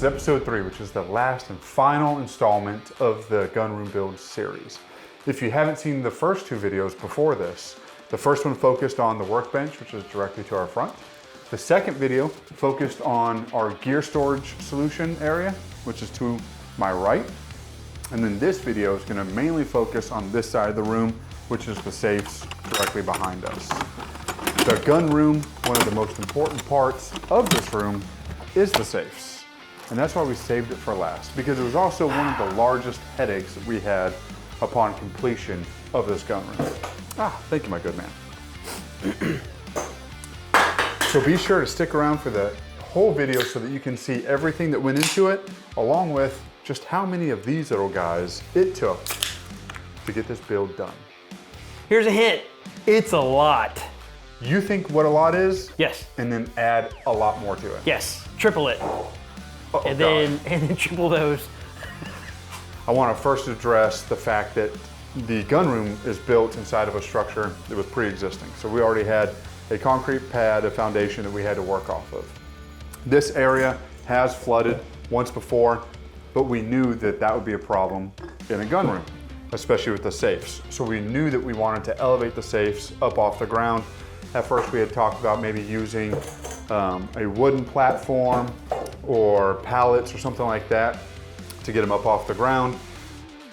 is episode 3, which is the last and final installment of the gun room build series. If you haven't seen the first 2 videos before this, the first one focused on the workbench, which is directly to our front. The second video focused on our gear storage solution area, which is to my right. And then this video is going to mainly focus on this side of the room, which is the safes directly behind us. The gun room, one of the most important parts of this room, is the safes. And that's why we saved it for last, because it was also one of the largest headaches that we had upon completion of this gun room. Thank you, my good man. So be sure to stick around for the whole video so that you can see everything that went into it, along with just how many of these little guys it took to get this build done. Here's a hint, it's a lot. You think what a lot is? Yes. And then add a lot more to it. Yes, triple it. And then triple those. I want to first address the fact that the gun room is built inside of a structure that was pre-existing. So we already had a concrete pad, a foundation that we had to work off of. This area has flooded once before, but we knew that that would be a problem in a gun room, especially with the safes. So we knew that we wanted to elevate the safes up off the ground. At first we had talked about maybe using a wooden platform or pallets or something like that to get them up off the ground.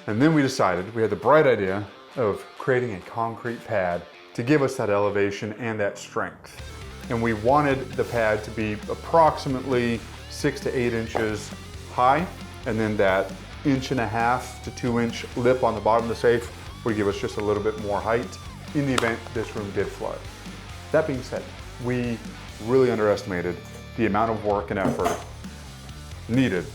And then we decided, we had the bright idea of creating a concrete pad to give us that elevation and that strength. And we wanted the pad to be approximately 6 to 8 inches high, and then that 1.5 to 2 inch lip on the bottom of the safe would give us just a little bit more height in the event this room did flood. That being said, we really underestimated the amount of work and effort needed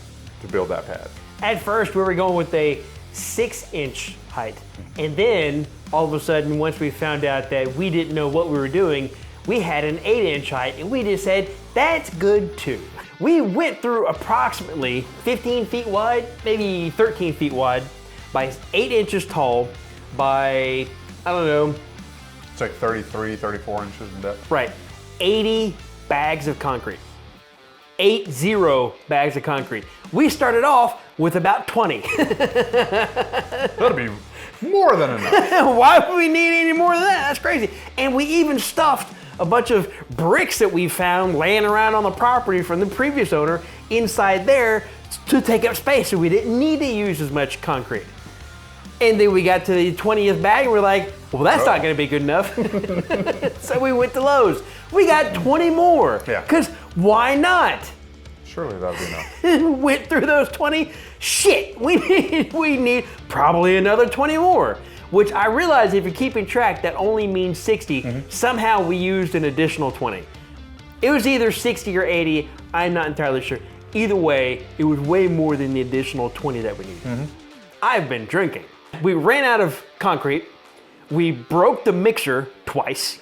to build that pad. At first, we were going with a 6-inch height. And then, all of a sudden, once we found out that we didn't know what we were doing, we had an 8-inch height, and we just said, that's good too. We went through approximately 15 feet wide, maybe 13 feet wide, by 8 inches tall, by, I don't know. It's like 33, 34 inches in depth. Right, 80 bags of concrete. 80 bags of concrete. We started off with about 20. That'd be more than enough. Why would we need any more than that? That's crazy. And we even stuffed a bunch of bricks that we found laying around on the property from the previous owner inside there to take up space, so we didn't need to use as much concrete. And then we got to the 20th bag and we're like, well, that's not gonna be good enough. So we went to Lowe's. We got 20 more. Yeah. Because why not? Surely that would be enough. Went through those 20. Shit, we need probably another 20 more. Which I realize if you're keeping track, that only means 60. Somehow we used an additional 20. It was either 60 or 80, I'm not entirely sure. Either way, it was way more than the additional 20 that we needed. I've been drinking. We ran out of concrete. We broke the mixer twice.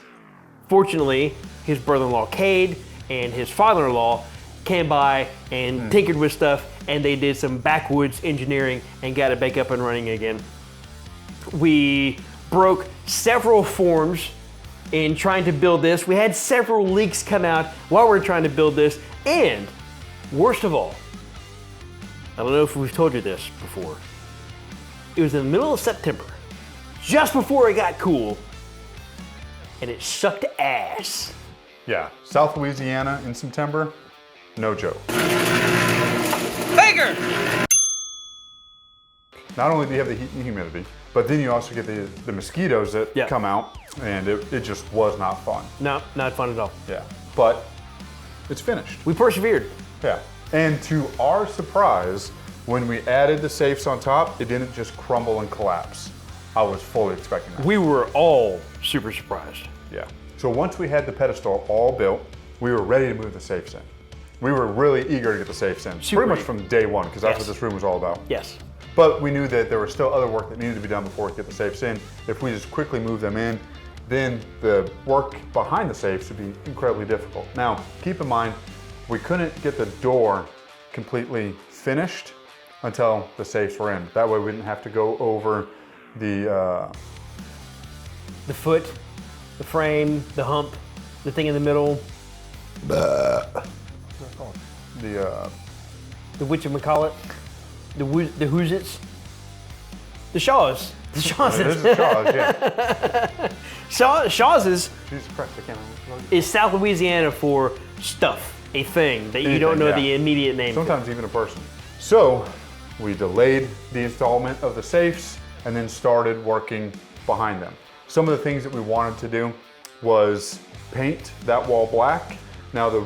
Fortunately, his brother-in-law Cade and his father-in-law came by and tinkered with stuff, and they did some backwoods engineering and got it back up and running again. We broke several forms in trying to build this. We had several leaks come out while we were trying to build this, and worst of all, I don't know if we've told you this before, it was in the middle of September, just before it got cool, and it sucked ass. Yeah, South Louisiana in September, no joke. Baker! Not only do you have the heat and humidity, but then you also get the mosquitoes that come out, and it just was not fun. No, not fun at all. Yeah, but it's finished. We persevered. Yeah, and to our surprise, when we added the safes on top, it didn't just crumble and collapse. I was fully expecting that. We were all super surprised. Yeah. So once we had the pedestal all built, we were ready to move the safes in. We were really eager to get the safes in, pretty much from day one, because that's what this room was all about. Yes. But we knew that there was still other work that needed to be done before we could get the safes in. If we just quickly move them in, then the work behind the safes would be incredibly difficult. Now, keep in mind, we couldn't get the door completely finished until the safes were in. That way we didn't have to go over the foot, the frame, the hump, the thing in the middle. What's that called? the whatchamacallit, the Whoozits, the Shaws. The Shawses. This is Shaw's, yeah. Shaw's Jesus Christ, I can't remember. is South Louisiana for stuff, a thing that you don't know yeah. the immediate name. Sometimes even a person. So we delayed the installment of the safes and then started working behind them. Some of the things that we wanted to do was paint that wall black. Now the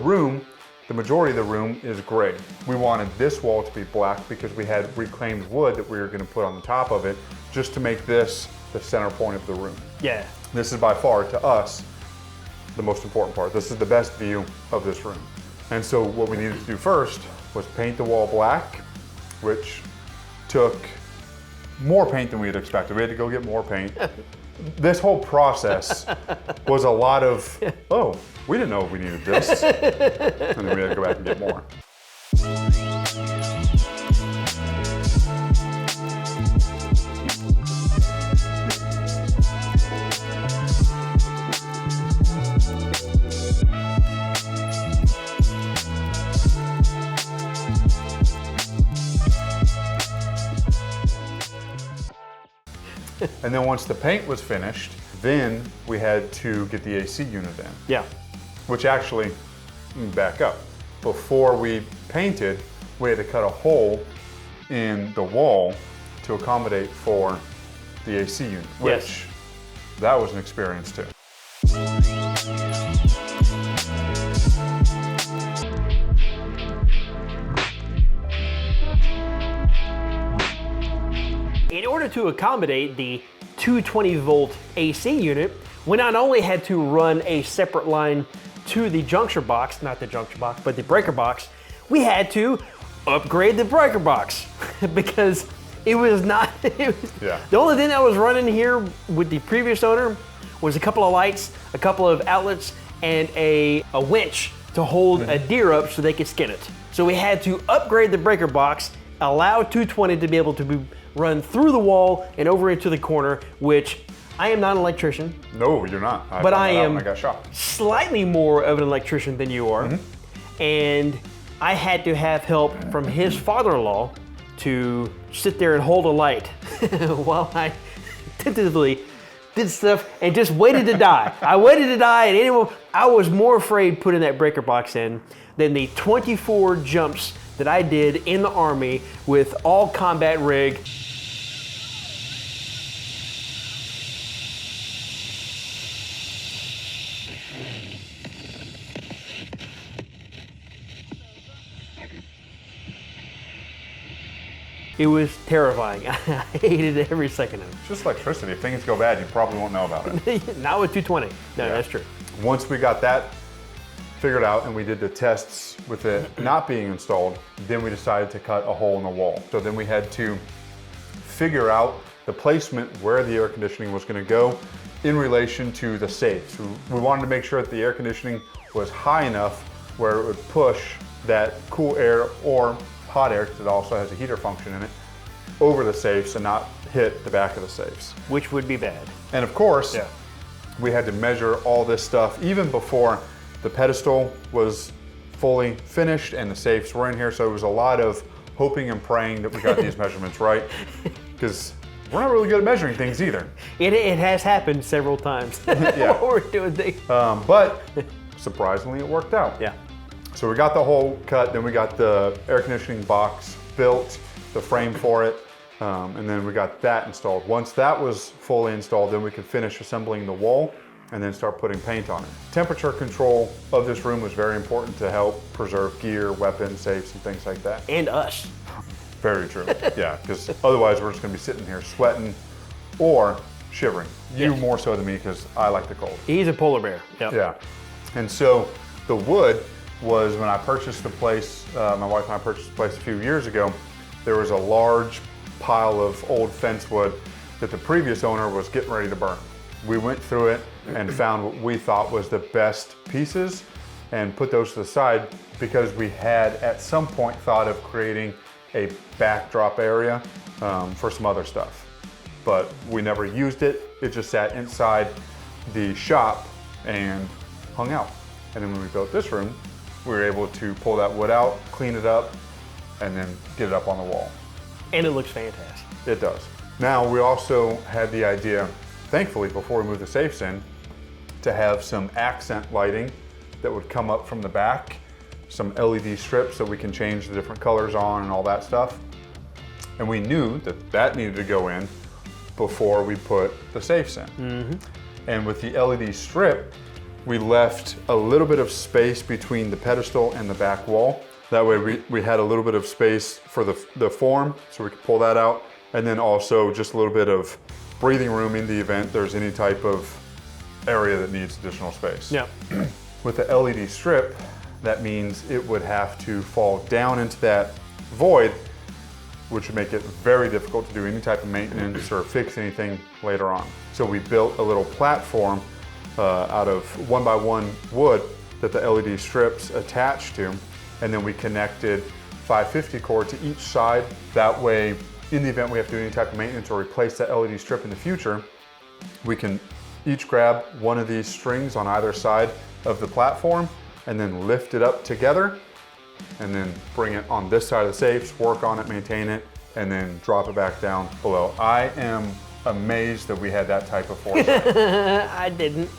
majority of the room is gray. We wanted this wall to be black because we had reclaimed wood that we were going to put on the top of it just to make this the center point of the room. Yeah. This is by far, to us, the most important part. This is the best view of this room. And so what we needed to do first was paint the wall black, which took more paint than we had expected. We had to go get more paint. This whole process was a lot of, oh, we didn't know we needed this. And then we had to go back and get more. And then once the paint was finished, then we had to get the AC unit in. Yeah. Which actually, back up. Before we painted, we had to cut a hole in the wall to accommodate for the AC unit, which that was an experience too. In order to accommodate the 220 volt AC unit, we not only had to run a separate line to the juncture box, not the juncture box, but the breaker box, we had to upgrade the breaker box because it was not, the only thing that was running here with the previous owner was a couple of lights, a couple of outlets, and a winch to hold a deer up so they could skin it. So we had to upgrade the breaker box, allow 220 to be able to be run through the wall and over into the corner, which I am not an electrician. No, you're not. But I am I got shot. Slightly more of an electrician than you are. And I had to have help from his father-in-law to sit there and hold a light while I tentatively did stuff and just waited to die. I waited to die, and anyway, I was more afraid putting that breaker box in than the 24 jumps that I did in the Army with all combat rig. It was terrifying. I hated every second of it. It's just electricity. If things go bad, you probably won't know about it. Not with 220. No, that's true. Once we got that figured out and we did the tests with it not being installed, then we decided to cut a hole in the wall. So then we had to figure out the placement where the air conditioning was going to go in relation to the safes. We wanted to make sure that the air conditioning was high enough where it would push that cool air or hot air, because it also has a heater function in it, over the safes and not hit the back of the safes. Which would be bad. And of course, we had to measure all this stuff even before the pedestal was fully finished and the safes were in here. So it was a lot of hoping and praying that we got these measurements right, because we're not really good at measuring things either. It has happened several times while we're doing things. But surprisingly, it worked out. Yeah. So we got the hole cut, then we got the air conditioning box built, the frame for it, and then we got that installed. Once that was fully installed, then we could finish assembling the wall and then start putting paint on it. Temperature control of this room was very important to help preserve gear, weapons, safes, and things like that. And us. Very true, yeah, because otherwise we're just gonna be sitting here sweating or shivering. You more so than me, because I like the cold. He's a polar bear. Yep. Yeah, and so the wood was, when I purchased the place, my wife and I purchased the place a few years ago, there was a large pile of old fence wood that the previous owner was getting ready to burn. We went through it and found what we thought was the best pieces and put those to the side, because we had at some point thought of creating a backdrop area for some other stuff. But we never used it. It just sat inside the shop and hung out. And then when we built this room, we were able to pull that wood out, clean it up, and then get it up on the wall. And it looks fantastic. It does. Now, we also had the idea, thankfully, before we moved the safes in, to have some accent lighting that would come up from the back, some LED strips that we can change the different colors on and all that stuff. And we knew that that needed to go in before we put the safes in. And with the LED strip, we left a little bit of space between the pedestal and the back wall. That way we had a little bit of space for the form, so we could pull that out. And then also just a little bit of breathing room in the event there's any type of area that needs additional space. Yeah. With the LED strip, that means it would have to fall down into that void, which would make it very difficult to do any type of maintenance or fix anything later on. So we built a little platform out of 1x1 wood that the LED strips attached to, and then we connected 550 cord to each side. That way, in the event we have to do any type of maintenance or replace that LED strip in the future, we can each grab one of these strings on either side of the platform and then lift it up together and then bring it on this side of the safes, work on it, maintain it, and then drop it back down below. I am amazed that we had that type of foresight. I didn't.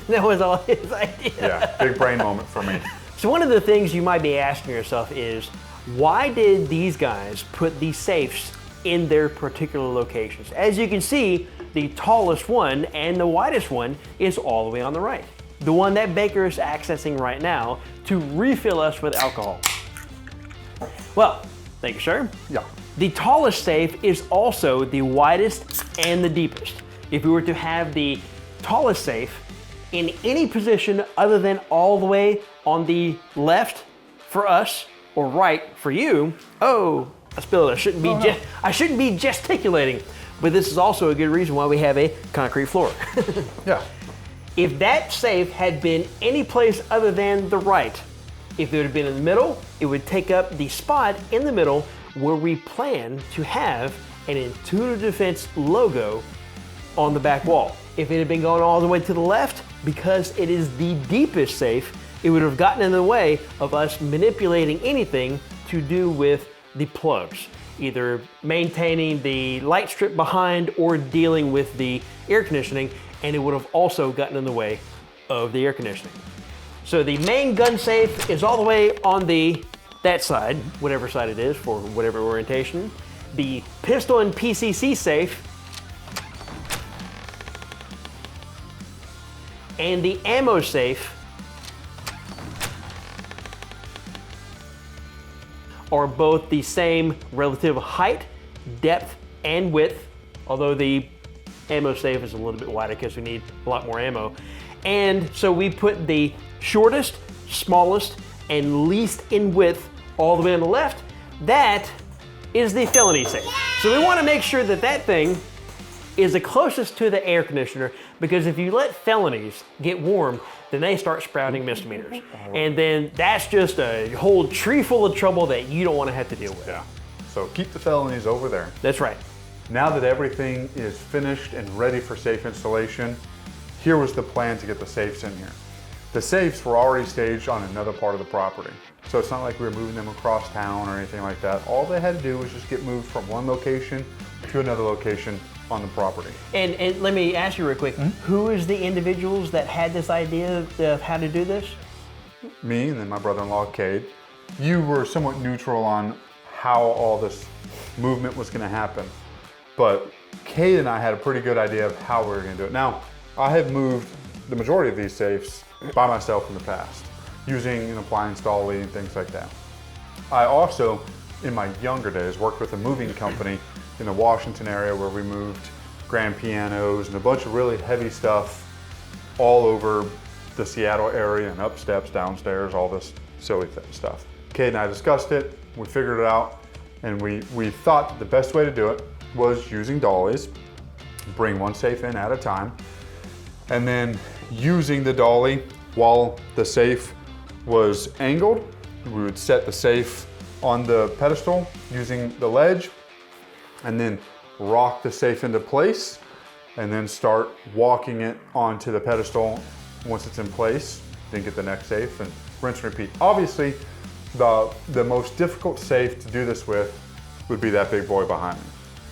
That was all his idea. Yeah, big brain moment for me. So one of the things you might be asking yourself is, why did these guys put these safes in their particular locations? As you can see, the tallest one and the widest one is all the way on the right. The one that Baker is accessing right now to refill us with alcohol. Well, thank you, sir. Yeah. The tallest safe is also the widest and the deepest. If we were to have the tallest safe in any position other than all the way on the left for us or right for you, oh, I spilled it. I shouldn't be gesticulating, but this is also a good reason why we have a concrete floor. Yeah. If that safe had been any place other than the right, if it would have been in the middle, it would take up the spot in the middle where we plan to have an Intuitive Defense logo on the back wall. If it had been going all the way to the left, because it is the deepest safe, it would have gotten in the way of us manipulating anything to do with the plugs, either maintaining the light strip behind or dealing with the air conditioning, and it would have also gotten in the way of the air conditioning. So the main gun safe is all the way on that side, whatever side it is for whatever orientation. The pistol and PCC safe and the ammo safe are both the same relative height, depth, and width, although the ammo safe is a little bit wider because we need a lot more ammo. And so we put the shortest, smallest, and least in width all the way on the left. That is the felony safe. So we want to make sure that that thing is the closest to the air conditioner, because if you let felonies get warm, then they start sprouting misdemeanors. And then that's just a whole tree full of trouble that you don't want to have to deal with. Yeah. So keep the felonies over there. That's right. Now that everything is finished and ready for safe installation, here was the plan to get the safes in here. The safes were already staged on another part of the property. So it's not like we were moving them across town or anything like that. All they had to do was just get moved from one location to another location on the property. And let me ask you real quick, who is the individuals that had this idea of how to do this? Me and then my brother-in-law, Cade. You were somewhat neutral on how all this movement was gonna happen. But Cade and I had a pretty good idea of how we were gonna do it. Now, I have moved the majority of these safes by myself in the past, using an appliance dolly and things like that. I also, in my younger days, worked with a moving company in the Washington area where we moved grand pianos and a bunch of really heavy stuff all over the Seattle area and up steps, downstairs, all this silly stuff. Kate and I discussed it, we figured it out, and we thought that the best way to do it was using dollies, bring one safe in at a time, and then using the dolly while the safe was angled, we would set the safe on the pedestal using the ledge, and then rock the safe into place, and then start walking it onto the pedestal once it's in place, then get the next safe and rinse and repeat. Obviously, The most difficult safe to do this with would be that big boy behind me.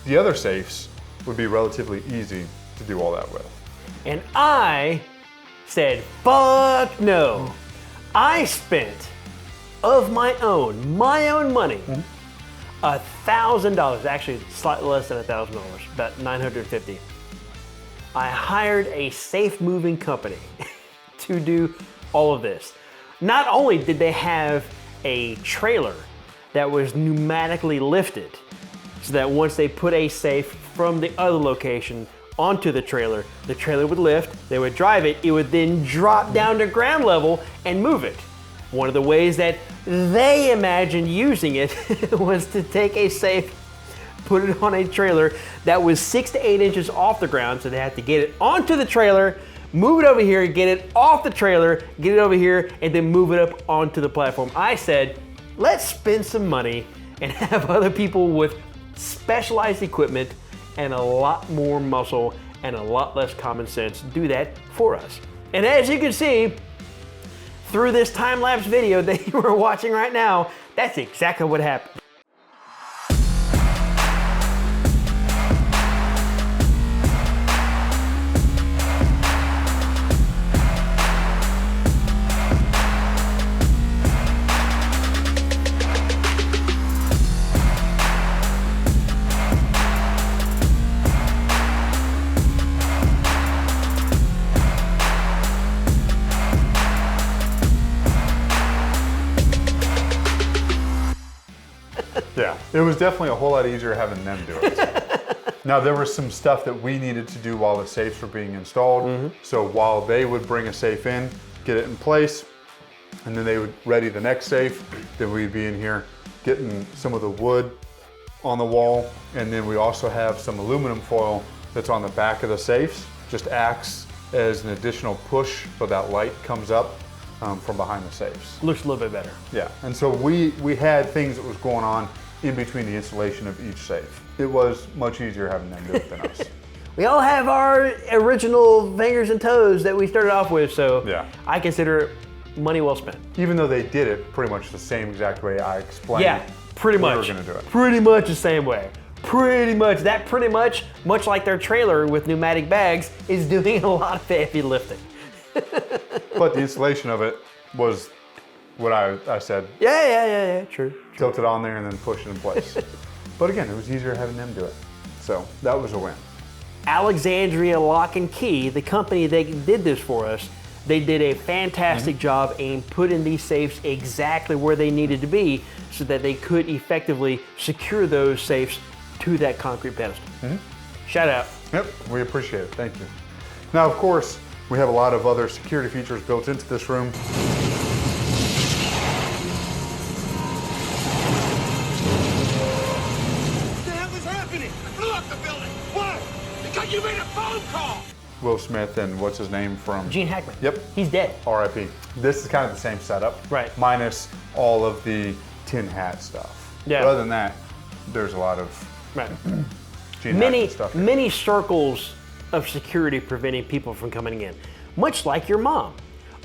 The other safes would be relatively easy to do all that with. And I said, fuck no. I spent, of my own money, $1,000, actually slightly less than $1,000, about $950. I hired a safe moving company to do all of this. Not only did they have a trailer that was pneumatically lifted, so that once they put a safe from the other location onto the trailer would lift, they would drive it, it would then drop down to ground level and move it. One of the ways that they imagined using it was to take a safe, put it on a trailer that was 6 to 8 inches off the ground, so they had to get it onto the trailer, move it over here, get it off the trailer, get it over here, and then move it up onto the platform. I said, let's spend some money and have other people with specialized equipment and a lot more muscle and a lot less common sense do that for us. And as you can see, through this time-lapse video that you are watching right now, that's exactly what happened. Yeah, it was definitely a whole lot easier having them do it. Now, there was some stuff that we needed to do while the safes were being installed. So while they would bring a safe in, get it in place, and then they would ready the next safe, then we'd be in here getting some of the wood on the wall. And then we also have some aluminum foil that's on the back of the safes, just acts as an additional push so that light comes up from behind the safes. Looks a little bit better. Yeah, and so we had things that was going on in between the installation of each safe. It was much easier having them do it than us. We all have our original fingers and toes that we started off with, so Yeah. I consider it money well spent. Even though they did it pretty much the same exact way I explained. Yeah, pretty we much. were gonna do it. Pretty much the same way. Pretty much. That pretty much like their trailer with pneumatic bags, is doing a lot of heavy lifting. But the installation of it was what I said. Yeah, true. Tilt it on there and then push it in place. But again, it was easier having them do it. So that was a win. Alexandria Lock and Key, the company that did this for us, they did a fantastic job in putting these safes exactly where they needed to be so that they could effectively secure those safes to that concrete pedestal. Shout out. Yep, we appreciate it. Thank you. Now, of course, we have a lot of other security features built into this room. What the hell is happening? I blew up the building. Why? Because you made a phone call. Will Smith and what's his name from? Gene Hackman. Yep. He's dead. R.I.P. This is kind of the same setup. Right. Minus all of the tin hat stuff. Yeah. But other than that, there's a lot of Right. Gene Many, Hackman stuff. many circles of security preventing people from coming in, much like your mom.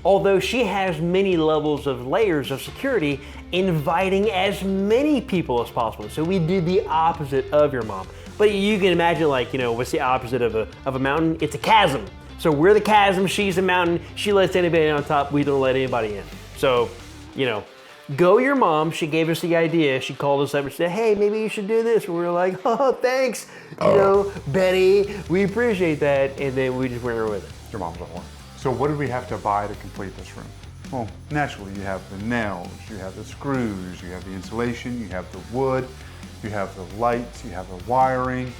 Although she has many levels of layers of security, inviting as many people as possible. So we did the opposite of your mom. But you can imagine, like, you know, what's the opposite of a mountain? It's a chasm. So we're the chasm, she's the mountain, she lets anybody on top, we don't let anybody in. So, you know, go your mom, she gave us the idea, she called us up and said, hey, maybe you should do this. And we were like, oh, thanks, you know, Betty, we appreciate that. And then we just went with it. Your mom's a whore. So what did we have to buy to complete this room? Well, naturally, you have the nails, you have the screws, you have the insulation, you have the wood, you have the lights, you have the wiring,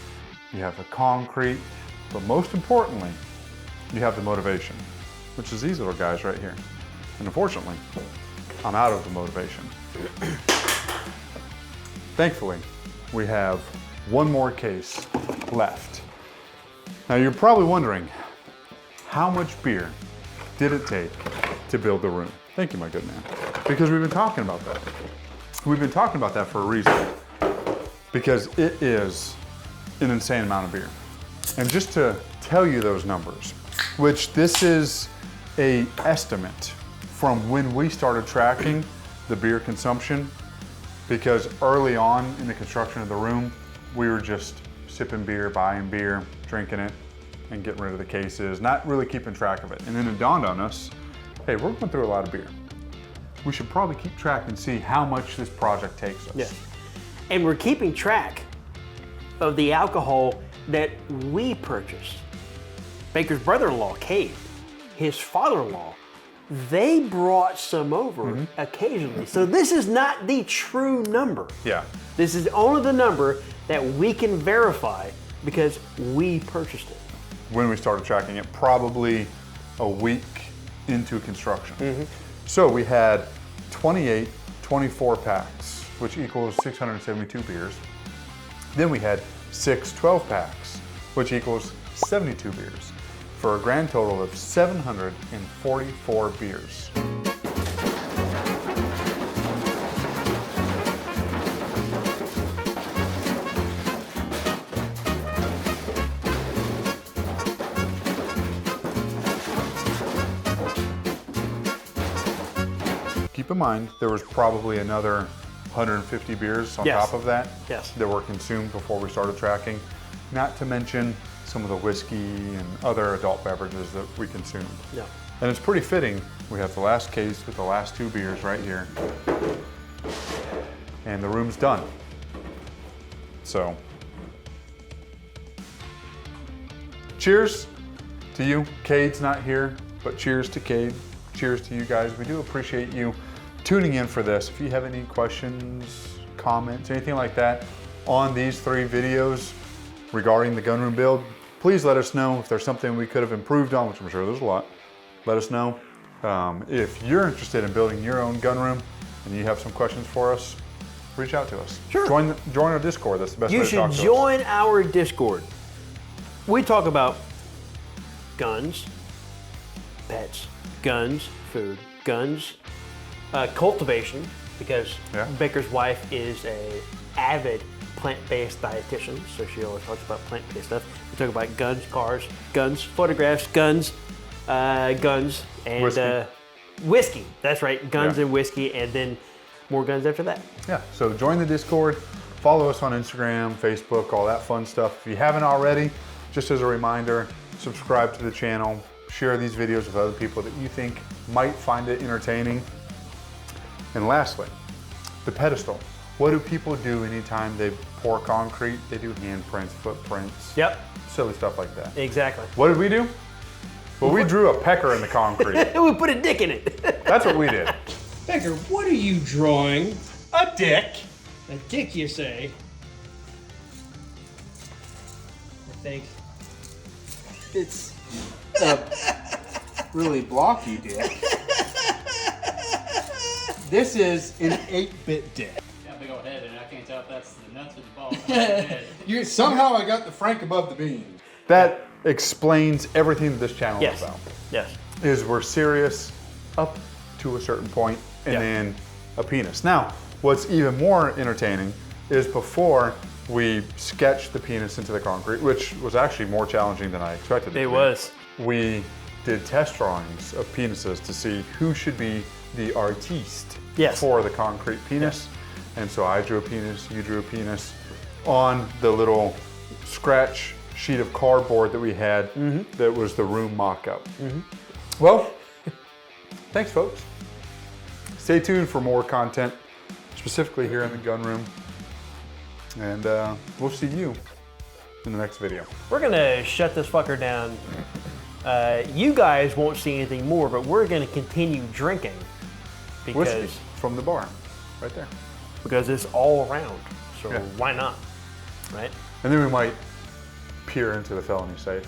you have the concrete, but most importantly, you have the motivation, which is these little guys right here. And unfortunately, I'm out of the motivation. Thankfully, we have one more case left. Now you're probably wondering, how much beer did it take to build the room? Thank you, my good man. Because we've been talking about that. We've been talking about that for a reason. Because it is an insane amount of beer. And just to tell you those numbers, which this is an estimate from when we started tracking the beer consumption, because early on in the construction of the room, we were just sipping beer, buying beer, drinking it, and getting rid of the cases, not really keeping track of it. And then it dawned on us, hey, we're going through a lot of beer. We should probably keep track and see how much this project takes us. Yeah. And we're keeping track of the alcohol that we purchased. Baker's brother-in-law, Cade, his father-in-law, they brought some over occasionally. So this is not the true number. Yeah. This is only the number that we can verify because we purchased it. When we started tracking it, probably a week into construction. So we had 28 24 packs, which equals 672 beers. Then we had 6 12 packs, which equals 72 beers, for a grand total of 744 beers. Keep in mind, there was probably another 150 beers on Yes. top of that Yes. that were consumed before we started tracking, not to mention some of the whiskey and other adult beverages that we consumed. Yeah. And it's pretty fitting. We have the last case with the last 2 beers right here. And the room's done. So, cheers to you. Cade's not here, but cheers to Cade. Cheers to you guys. We do appreciate you tuning in for this. If you have any questions, comments, anything like that on these 3 videos regarding the gunroom build, please let us know. If there's something we could have improved on, which I'm sure there's a lot, let us know. If you're interested in building your own gunroom and you have some questions for us, reach out to us. Sure. Join our Discord. That's the best way You to talk should to us. join our Discord. We talk about guns, pets, guns, food, guns, cultivation, because Yeah. Baker's wife is a avid plant-based dietitian, so she always talks about plant-based stuff. We talk about guns, cars, guns, photographs, guns, guns, and Whiskey. whiskey. That's right, guns Yeah. and whiskey, and then more guns after that. Yeah, so join the Discord, follow us on Instagram, Facebook, all that fun stuff. If you haven't already, just as a reminder, subscribe to the channel, share these videos with other people that you think might find it entertaining. And lastly, the pedestal. What do people do anytime they pour concrete? They do handprints, footprints, Yep, silly stuff like that. exactly. What did we do? Well, we drew a pecker in the concrete. We put a dick in it. That's what we did. Becker, what are you drawing? A dick. A dick, you say? I think It's a really blocky dick. This is an 8-bit dick. Got a big old head, and I can't tell if that's the nuts or the balls. Somehow I got the Frank above the beans. That explains everything that this channel Yes. is about. Yes. Is we're serious up to a certain point and Yeah. then a penis. Now, what's even more entertaining is before we sketched the penis into the concrete, which was actually more challenging than I expected it It to be. was. We did test drawings of penises to see who should be the artiste Yes. for the concrete penis. And so I drew a penis, you drew a penis on the little scratch sheet of cardboard that we had that was the room mock-up. Well, thanks folks. Stay tuned for more content, specifically here in the gun room. And we'll see you in the next video. We're gonna shut this fucker down. You guys won't see anything more, but we're gonna continue drinking Whiskey because from the bar, right there. it's all around. So Yeah. why not, right? And then we might peer into the felony safe.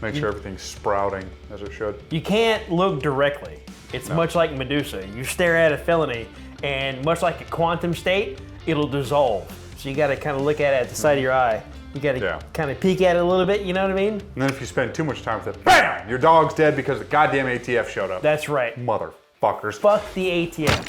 Make sure everything's sprouting as it should. You can't look directly. It's much like Medusa. You stare at a felony, and much like a quantum state, it'll dissolve. So you got to kind of look at it at the side of your eye. You got to Yeah. kind of peek at it a little bit. You know what I mean? And then if you spend too much time with it, bam! Your dog's dead because the goddamn ATF showed up. That's right. Motherfuckers. Fuck the ATM.